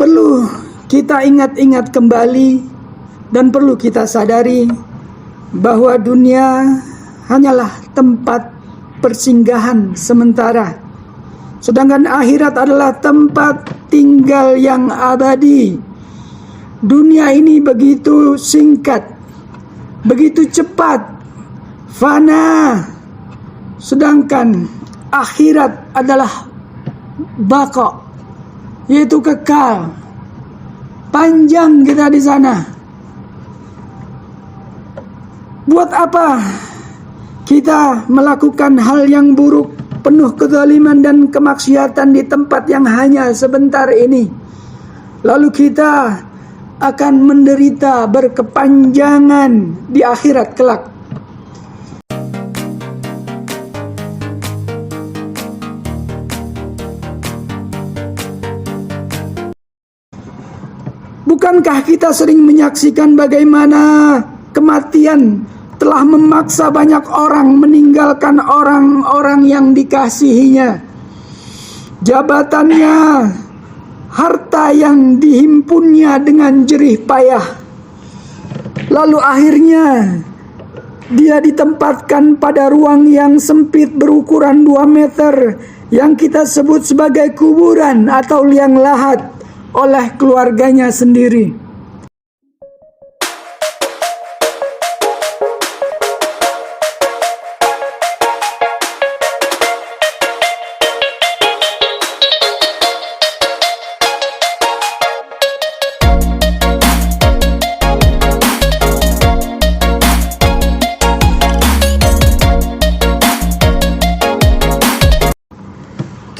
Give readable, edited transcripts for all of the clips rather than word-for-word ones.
Perlu kita ingat-ingat kembali dan perlu kita sadari bahwa dunia hanyalah tempat persinggahan sementara, sedangkan akhirat adalah tempat tinggal yang abadi. Dunia ini begitu singkat, begitu cepat, fana, sedangkan akhirat adalah baqa, yaitu kekal. Panjang kita di sana. Buat apa kita melakukan hal yang buruk, penuh kezaliman dan kemaksiatan di tempat yang hanya sebentar ini, lalu kita akan menderita berkepanjangan di akhirat kelak. Bukankah kita sering menyaksikan bagaimana kematian telah memaksa banyak orang meninggalkan orang-orang yang dikasihinya, jabatannya, harta yang dihimpunnya dengan jerih payah. Lalu akhirnya dia ditempatkan pada ruang yang sempit berukuran 2 meter yang kita sebut sebagai kuburan atau liang lahat oleh keluarganya sendiri.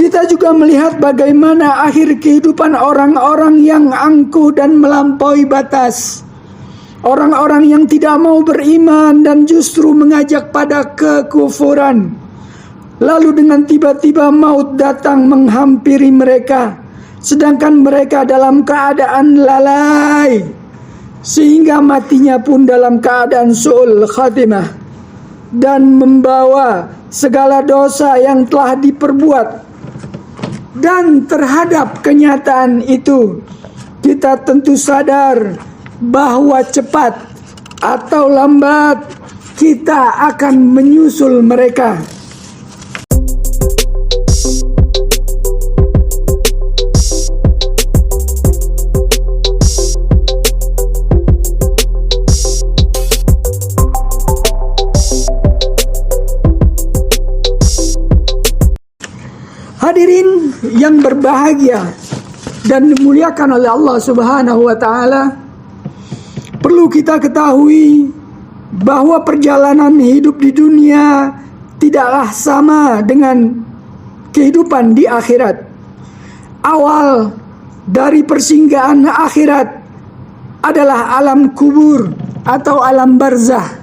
Kita juga melihat bagaimana akhir kehidupan orang-orang yang angkuh dan melampaui batas. Orang-orang yang tidak mau beriman dan justru mengajak pada kekufuran. Lalu dengan tiba-tiba maut datang menghampiri mereka, sedangkan mereka dalam keadaan lalai, sehingga matinya pun dalam keadaan su'ul khatimah, dan membawa segala dosa yang telah diperbuat. Dan terhadap kenyataan itu, kita tentu sadar bahwa cepat atau lambat kita akan menyusul mereka. Hadirin yang berbahagia dan dimuliakan oleh Allah Subhanahu wa Ta'ala, perlu kita ketahui bahwa perjalanan hidup di dunia tidaklah sama dengan kehidupan di akhirat. Awal dari persinggahan akhirat adalah alam kubur atau alam barzah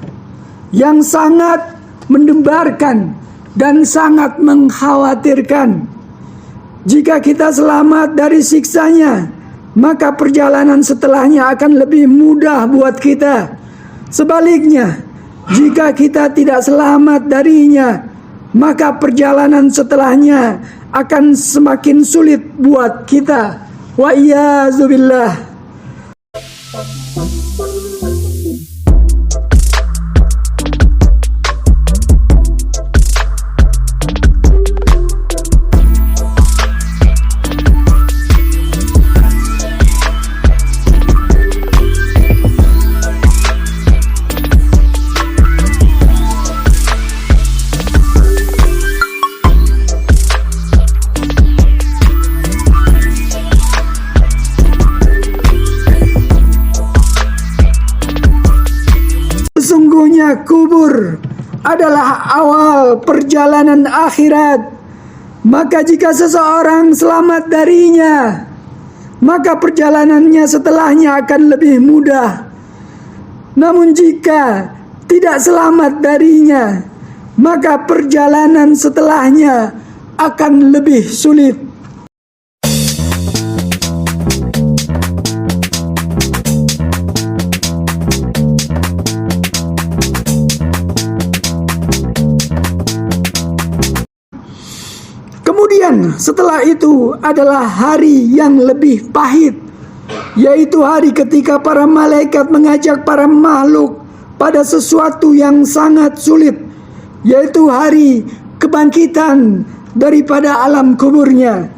yang sangat mendebarkan dan sangat mengkhawatirkan. Jika kita selamat dari siksanya, maka perjalanan setelahnya akan lebih mudah buat kita. Sebaliknya, jika kita tidak selamat darinya, maka perjalanan setelahnya akan semakin sulit buat kita. Wa iyyazubillah. Sesungguhnya kubur adalah awal perjalanan akhirat. Maka jika seseorang selamat darinya, maka perjalanannya setelahnya akan lebih mudah. Namun jika tidak selamat darinya, maka perjalanan setelahnya akan lebih sulit. Kemudian setelah itu adalah hari yang lebih pahit yaitu hari ketika para malaikat mengajak para makhluk pada sesuatu yang sangat sulit, yaitu hari kebangkitan daripada alam kuburnya.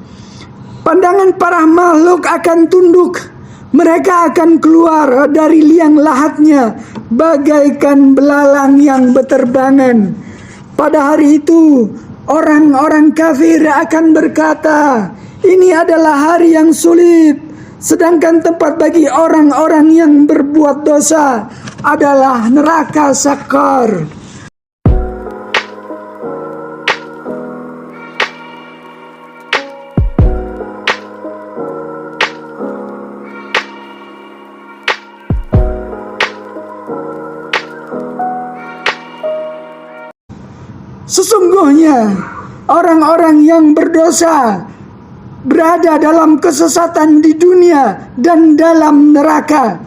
Pandangan para makhluk akan tunduk, mereka akan keluar dari liang lahatnya bagaikan belalang yang berterbangan. Pada hari itu, orang-orang kafir akan berkata, ini adalah hari yang sulit. Sedangkan tempat bagi orang-orang yang berbuat dosa adalah neraka sakar. Sesungguhnya orang-orang yang berdosa berada dalam kesesatan di dunia dan dalam neraka.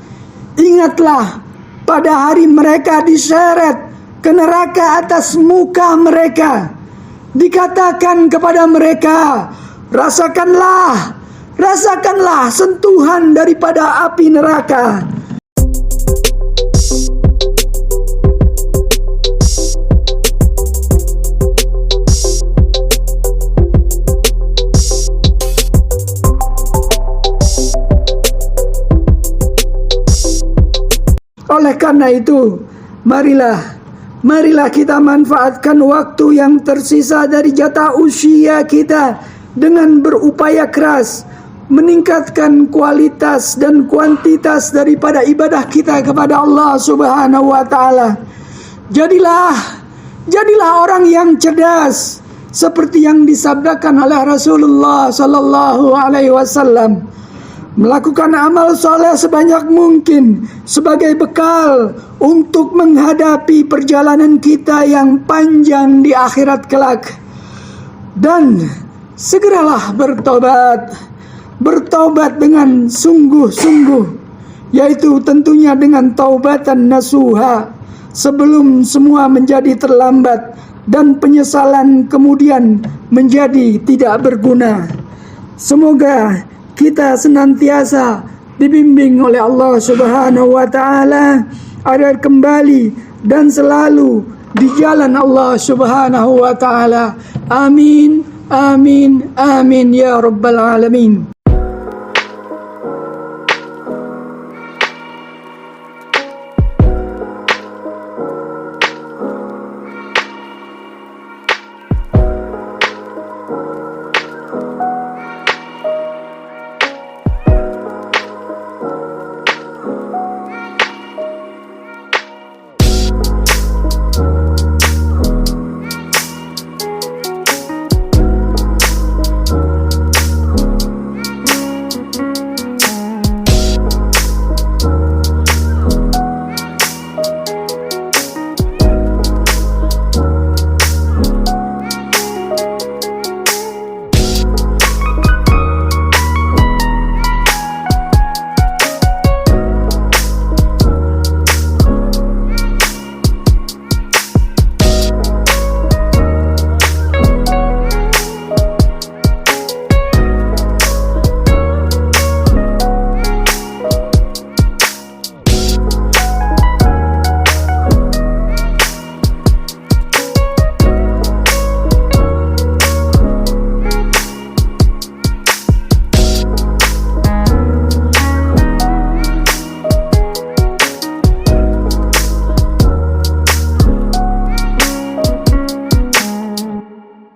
Ingatlah, pada hari mereka diseret ke neraka atas muka mereka. Dikatakan kepada mereka, rasakanlah sentuhan daripada api neraka. Oleh karena itu, marilah kita manfaatkan waktu yang tersisa dari jatah usia kita dengan berupaya keras meningkatkan kualitas dan kuantitas daripada ibadah kita kepada Allah Subhanahu wa taala. Jadilah orang yang cerdas seperti yang disabdakan oleh Rasulullah sallallahu alaihi wasallam. Melakukan amal soleh sebanyak mungkin sebagai bekal untuk menghadapi perjalanan kita yang panjang di akhirat kelak. Dan segeralah bertobat dengan sungguh-sungguh, yaitu tentunya dengan taubatan nasuha, sebelum semua menjadi terlambat dan penyesalan kemudian menjadi tidak berguna. Semoga kita senantiasa dibimbing oleh Allah Subhanahu wa taala agar kembali dan selalu di jalan Allah Subhanahu wa taala. Amin, amin, amin ya rabbal alamin.